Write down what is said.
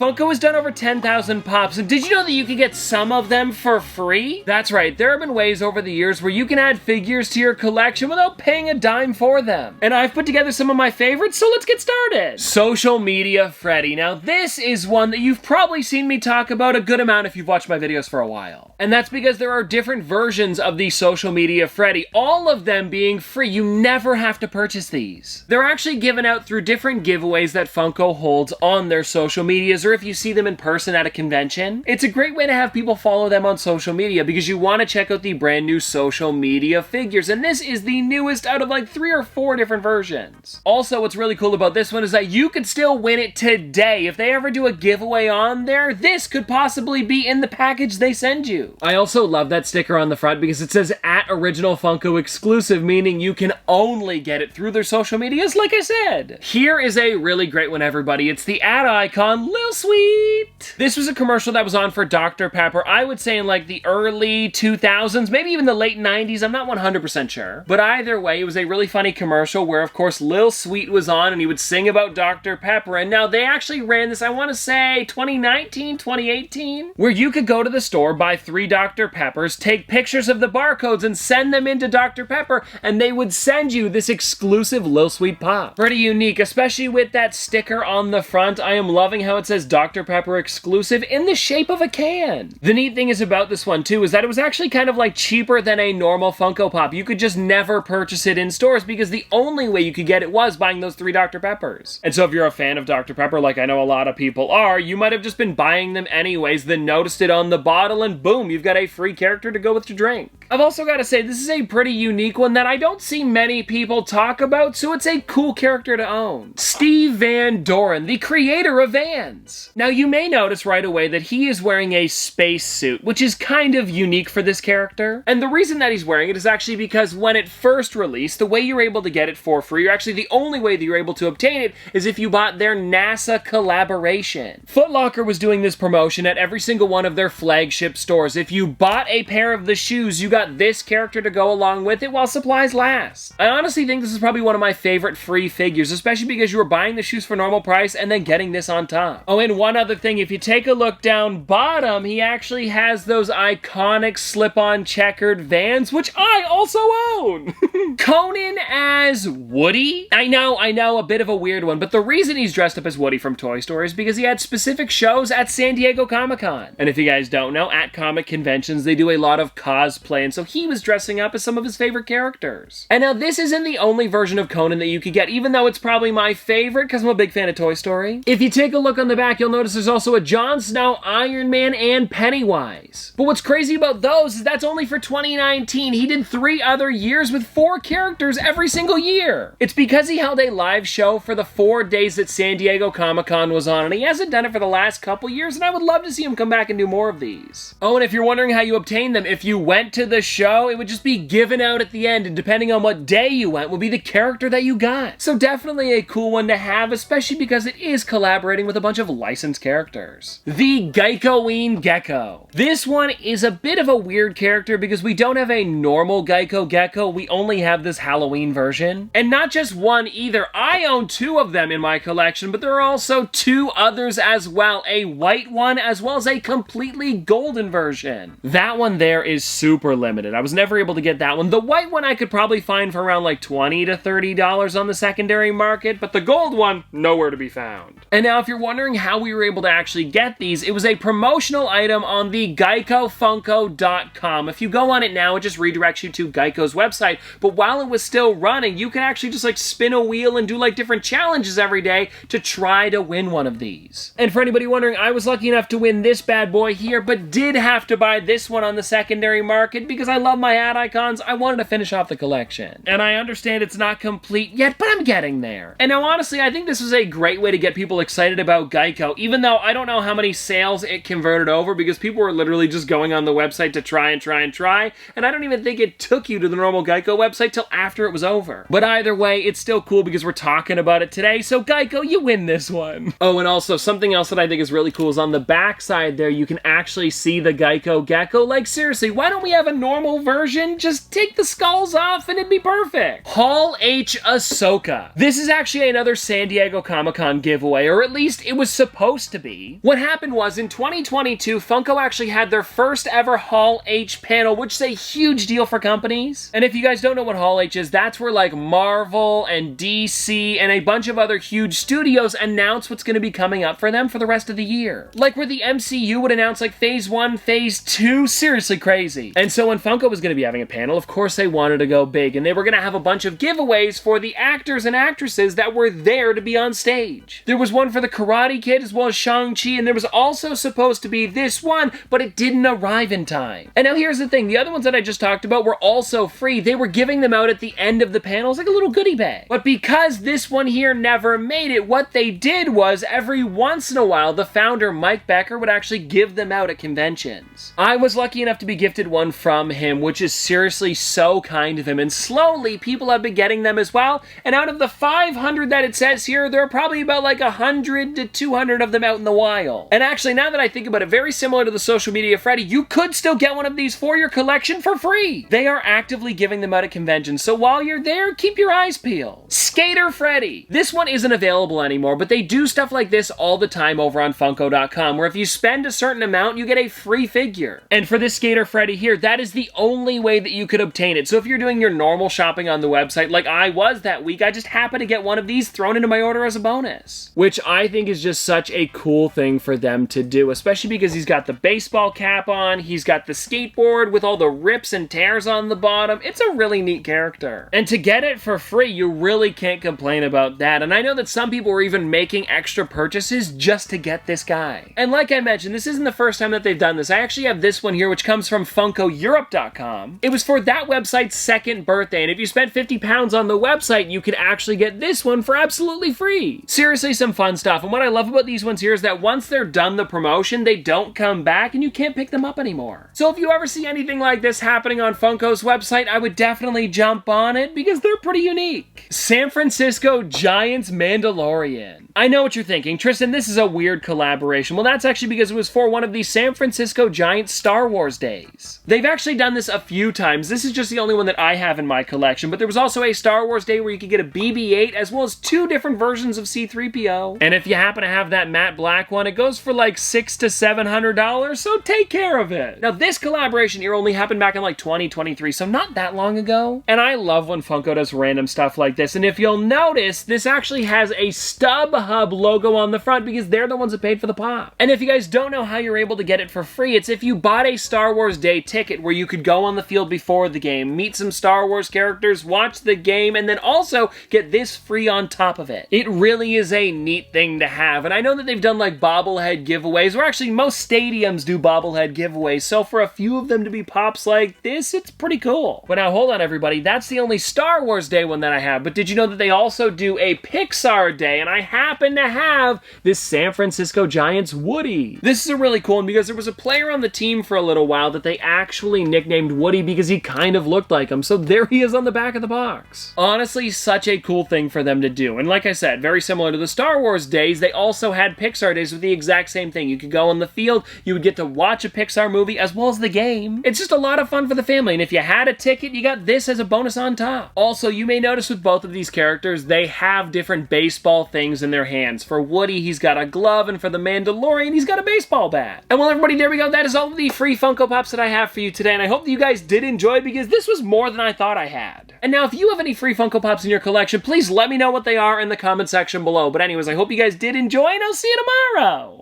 Funko has done over 10,000 pops, and did you know that you can get some of them for free? That's right, there have been ways over the years where you can add figures to your collection without paying a dime for them. And I've put together some of my favorites, so let's get started. Social Media Freddy. Now this is one that you've probably seen me talk about a good amount if you've watched my videos for a while. And that's because there are different versions of the Social Media Freddy, all of them being free. You never have to purchase these. They're actually given out through different giveaways that Funko holds on their social medias, or if you see them in person at a convention. It's a great way to have people follow them on social media because you want to check out the brand new social media figures, and this is the newest out of like 3 or 4 different versions. Also, what's really cool about this one is that you could still win it today. If they ever do a giveaway on there, this could possibly be in the package they send you. I also love that sticker on the front because it says at Original Funko Exclusive, meaning you can only get it through their social medias, like I said. Here is a really great one, everybody. It's the ad icon, Lil Sweet. This was a commercial that was on for Dr. Pepper, I would say in like the early 2000s, maybe even the late 90s, I'm not 100% sure. But either way, it was a really funny commercial where, of course, Lil Sweet was on and he would sing about Dr. Pepper. And now they actually ran this, I want to say 2019, 2018, where you could go to the store, buy 3 Dr. Peppers, take pictures of the barcodes and send them into Dr. Pepper, and they would send you this exclusive Lil Sweet Pop. Pretty unique, especially with that sticker on the front. I am loving how it says Dr. Pepper Exclusive in the shape of a can. The neat thing is about this one too is that it was actually kind of like cheaper than a normal Funko Pop. You could just never purchase it in stores because the only way you could get it was buying those 3 Dr. Peppers. And so if you're a fan of Dr. Pepper, like I know a lot of people are, you might have just been buying them anyways, then noticed it on the bottle, and boom, you've got a free character to go with your drink. I've also got to say, this is a pretty unique one that I don't see many people talk about, so it's a cool character to own. Steve Van Doren, the creator of Vans. Now you may notice right away that he is wearing a space suit, which is kind of unique for this character. And the reason that he's wearing it is actually because when it first released, the way you're able to get it for free, or actually the only way that you're able to obtain it, is if you bought their NASA collaboration. Foot Locker was doing this promotion at every single one of their flagship stores. If you bought a pair of the shoes, you got this character to go along with it while supplies last. I honestly think this is probably one of my favorite free figures, especially because you were buying the shoes for normal price and then getting this on top. Oh, and one other thing, if you take a look down bottom, he actually has those iconic slip-on checkered Vans, which I also own. Conan as Woody? I know, a bit of a weird one, but the reason he's dressed up as Woody from Toy Story is because he had specific shows at San Diego Comic-Con. And if you guys don't know, at comic conventions, they do a lot of cosplay, and so he was dressing up as some of his favorite characters. And now this isn't the only version of Conan that you could get, even though it's probably my favorite because I'm a big fan of Toy Story. If you take a look on the back, you'll notice there's also a Jon Snow, Iron Man, and Pennywise. But what's crazy about those is that's only for 2019. He did 3 other years with 4 characters every single year. It's because he held a live show for the 4 days that San Diego Comic-Con was on, and he hasn't done it for the last couple years, and I would love to see him come back and do more of these. Oh, and if you're wondering how you obtain them, if you went to the show, it would just be given out at the end, and depending on what day you went, would be the character that you got. So definitely a cool one to have, especially because it is collaborating with a bunch of licensed characters. The Geico-ween Gecko. This one is a bit of a weird character because we don't have a normal Geico Gecko, we only have this Halloween version. And not just one either, I own 2 of them in my collection, but there are also 2 others as well, a white one as well as a completely golden version. That one there is super limited. I was never able to get that one. The white one I could probably find for around like $20 to $30 on the secondary market, but the gold one, nowhere to be found. And now if you're wondering how we were able to actually get these, it was a promotional item on the GeicoFunko.com. If you go on it now, it just redirects you to Geico's website, but while it was still running, you could actually just like spin a wheel and do like different challenges every day to try to win one of these. And for anybody wondering, I was lucky enough to win this bad boy here, but did have to buy this one on the secondary market because I love my ad icons. I wanted to finish off the collection. And I understand it's not complete yet, but I'm getting there. And now honestly, I think this was a great way to get people excited about Geico, even though I don't know how many sales it converted over because people were literally just going on the website to try, and I don't even think it took you to the normal Geico website till after it was over. But either way, it's still cool because we're talking about it today, so Geico, you win this one. Oh, and also something else that I think is really cool is on the back side there, you can actually see the Geico Gecko. Like seriously, why don't we have a normal version? Just take the skulls off and it'd be perfect. Hall H. Ahsoka. This is actually another San Diego Comic-Con giveaway, or at least it was supposed supposed to be. What happened was, in 2022, Funko actually had their first ever Hall H panel, which is a huge deal for companies. And if you guys don't know what Hall H is, that's where like Marvel and DC and a bunch of other huge studios announce what's going to be coming up for them for the rest of the year. Like where the MCU would announce like Phase 1, Phase 2, seriously crazy. And so when Funko was going to be having a panel, of course they wanted to go big, and they were going to have a bunch of giveaways for the actors and actresses that were there to be on stage. There was one for the Karate Kid as well as Shang-Chi, and there was also supposed to be this one, but it didn't arrive in time. And now here's the thing, the other ones that I just talked about were also free. They were giving them out at the end of the panels like a little goodie bag. But because this one here never made it, what they did was every once in a while, the founder, Mike Becker, would actually give them out at conventions. I was lucky enough to be gifted one from him, which is seriously so kind of him, and slowly people have been getting them as well, and out of the 500 that it says here, there are probably about like 100 to 200 of them out in the wild. And actually, now that I think about it, very similar to the social media Freddy, you could still get one of these for your collection for free. They are actively giving them out at conventions, so while you're there, keep your eyes peeled. Skater Freddy. This one isn't available anymore, but they do stuff like this all the time over on Funko.com, where if you spend a certain amount, you get a free figure. And for this Skater Freddy here, that is the only way that you could obtain it. So if you're doing your normal shopping on the website, like I was that week, I just happened to get one of these thrown into my order as a bonus. Which I think is just such a cool thing for them to do, especially because he's got the baseball cap on, he's got the skateboard with all the rips and tears on the bottom. It's a really neat character. And to get it for free, you really can't complain about that. And I know that some people were even making extra purchases just to get this guy. And like I mentioned, this isn't the first time that they've done this. I actually have this one here, which comes from FunkoEurope.com. It was for that website's second birthday, and if you spent 50 pounds on the website, you could actually get this one for absolutely free. Seriously, some fun stuff. And what I love about these ones here is that once they're done the promotion, they don't come back and you can't pick them up anymore. So if you ever see anything like this happening on Funko's website, I would definitely jump on it because they're pretty unique. San Francisco Giants Mandalorian. I know what you're thinking, Tristan, this is a weird collaboration. Well, that's actually because it was for one of the San Francisco Giants Star Wars days. They've actually done this a few times. This is just the only one that I have in my collection, but there was also a Star Wars day where you could get a BB-8 as well as 2 different versions of C-3PO. And if you happen to have that matte black one, it goes for like $600 to $700, so take care of it. Now, this collaboration here only happened back in like 2023, so not that long ago. And I love when Funko does random stuff like this. And if you'll notice, this actually has a StubHub logo on the front because they're the ones that paid for the pop. And if you guys don't know how you're able to get it for free, it's if you bought a Star Wars Day ticket where you could go on the field before the game, meet some Star Wars characters, watch the game, and then also get this free on top of it. It really is a neat thing to have. And I know that they've done like bobblehead giveaways, or actually most stadiums do bobblehead giveaways, so for a few of them to be pops like this, it's pretty cool. But now hold on everybody, that's the only Star Wars Day one that I have, but did you know that they also do a Pixar Day, and I happen to have this San Francisco Giants Woody. This is a really cool one because there was a player on the team for a little while that they actually nicknamed Woody because he kind of looked like him, so there he is on the back of the box. Honestly, such a cool thing for them to do, and like I said, very similar to the Star Wars days, they also had Pixar Days with the exact same thing. You could go on the field, you would get to watch a Pixar movie as well as the game. It's just a lot of fun for the family, and if you had a ticket, you got this as a bonus on top. Also, you may notice with both of these characters, they have different baseball things in their hands. For Woody, he's got a glove, and for the Mandalorian, he's got a baseball bat. And well, everybody, there we go. That is all of the free Funko Pops that I have for you today, and I hope that you guys did enjoy because this was more than I thought I had. And now, if you have any free Funko Pops in your collection, please let me know what they are in the comment section below. But anyways, I hope you guys did enjoy, and I'll see you tomorrow!